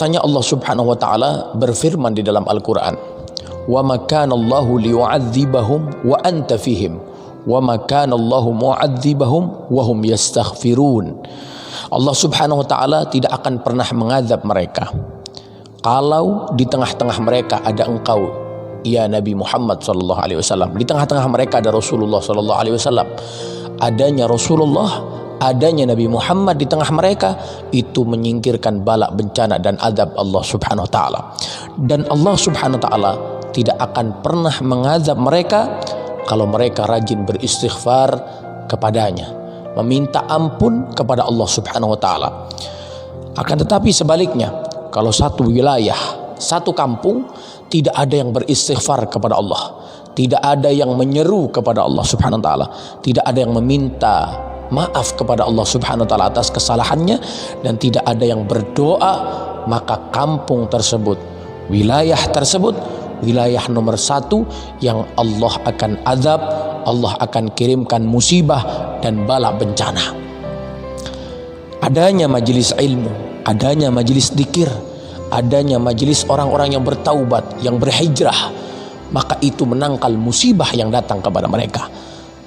Tanya Allah Subhanahu wa taala berfirman di dalam Al-Qur'an, "Wa ma kana Allahu liyu'adzibahum wa anta fihim, wa ma kana Allahu mu'adzibahum wa hum yastaghfirun." Allah Subhanahu wa taala tidak akan pernah mengazab mereka kalau di tengah-tengah mereka ada engkau, ya Nabi Muhammad sallallahu alaihi wasallam. Di tengah-tengah mereka ada Rasulullah sallallahu alaihi wasallam. Adanya Rasulullah, adanya Nabi Muhammad di tengah mereka itu menyingkirkan bala, bencana dan azab Allah Subhanahu wa taala. Dan Allah Subhanahu wa taala tidak akan pernah mengazab mereka kalau mereka rajin beristighfar kepadanya, meminta ampun kepada Allah Subhanahu wa taala. Akan tetapi sebaliknya, kalau satu wilayah, satu kampung tidak ada yang beristighfar kepada Allah, tidak ada yang menyeru kepada Allah Subhanahu wa taala, tidak ada yang meminta maaf kepada Allah Subhanahu wa taala atas kesalahannya, dan tidak ada yang berdoa, maka kampung tersebut, wilayah tersebut, wilayah nomor satu yang Allah akan azab, Allah akan kirimkan musibah dan bala bencana. Adanya majelis ilmu, adanya majelis dzikir, adanya majelis orang-orang yang bertaubat, yang berhijrah, maka itu menangkal musibah yang datang kepada mereka.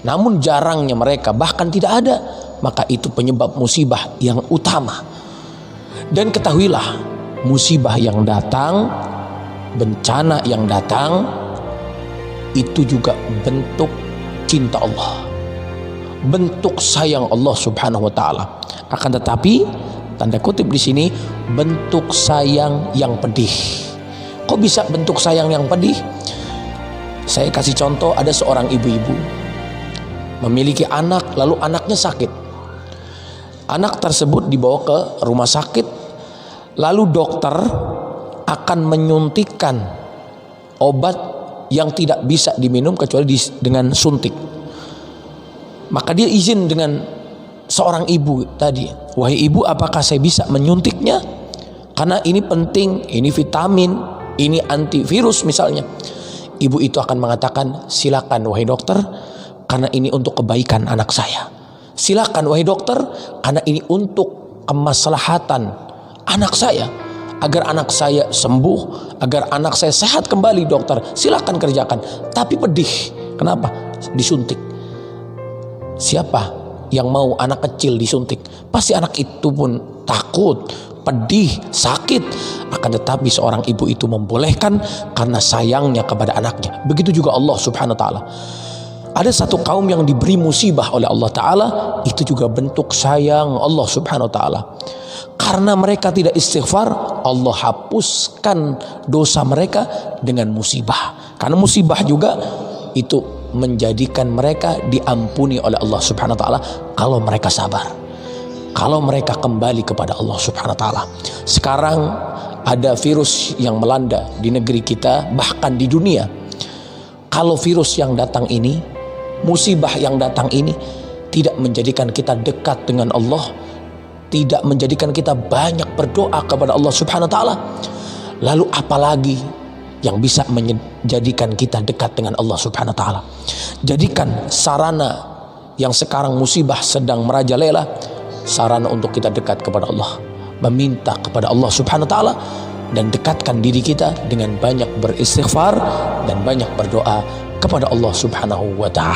Namun jarangnya mereka, bahkan tidak ada, maka itu penyebab musibah yang utama. Dan ketahuilah, musibah yang datang, bencana yang datang, itu juga bentuk cinta Allah, bentuk sayang Allah Subhanahu wa taala. Akan tetapi tanda kutip di sini, bentuk sayang yang pedih. Kok bisa bentuk sayang yang pedih? Saya kasih contoh, ada seorang ibu-ibu memiliki anak, lalu anaknya sakit. Anak tersebut dibawa ke rumah sakit, lalu dokter akan menyuntikkan obat yang tidak bisa diminum kecuali dengan suntik. Maka dia izin dengan seorang ibu tadi, "Wahai ibu, apakah saya bisa menyuntiknya? Karena ini penting, ini vitamin, ini antivirus misalnya." Ibu itu akan mengatakan, "Silakan wahai dokter, karena ini untuk kebaikan anak saya. Silakan wahai dokter, karena ini untuk kemaslahatan anak saya, agar anak saya sembuh, agar anak saya sehat kembali dokter. Silakan kerjakan." Tapi pedih. Kenapa? Disuntik. Siapa yang mau anak kecil disuntik? Pasti anak itu pun takut, pedih, sakit. Akan tetapi seorang ibu itu membolehkan karena sayangnya kepada anaknya. Begitu juga Allah Subhanahu wa taala. Ada satu kaum yang diberi musibah oleh Allah Ta'ala, itu juga bentuk sayang Allah Subhanahu wa taala. Karena mereka tidak istighfar, Allah hapuskan dosa mereka dengan musibah. Karena musibah juga itu menjadikan mereka diampuni oleh Allah Subhanahu wa taala kalau mereka sabar, kalau mereka kembali kepada Allah Subhanahu wa taala. Sekarang ada virus yang melanda di negeri kita, bahkan di dunia. Kalau virus yang datang ini, musibah yang datang ini tidak menjadikan kita dekat dengan Allah, tidak menjadikan kita banyak berdoa kepada Allah Subhanahu wa taala, lalu apalagi yang bisa menjadikan kita dekat dengan Allah Subhanahu wa taala? Jadikan sarana yang sekarang musibah sedang merajalela, sarana untuk kita dekat kepada Allah, meminta kepada Allah Subhanahu wa taala, dan dekatkan diri kita dengan banyak beristighfar dan banyak berdoa kepada Allah Subhanahu wa taala.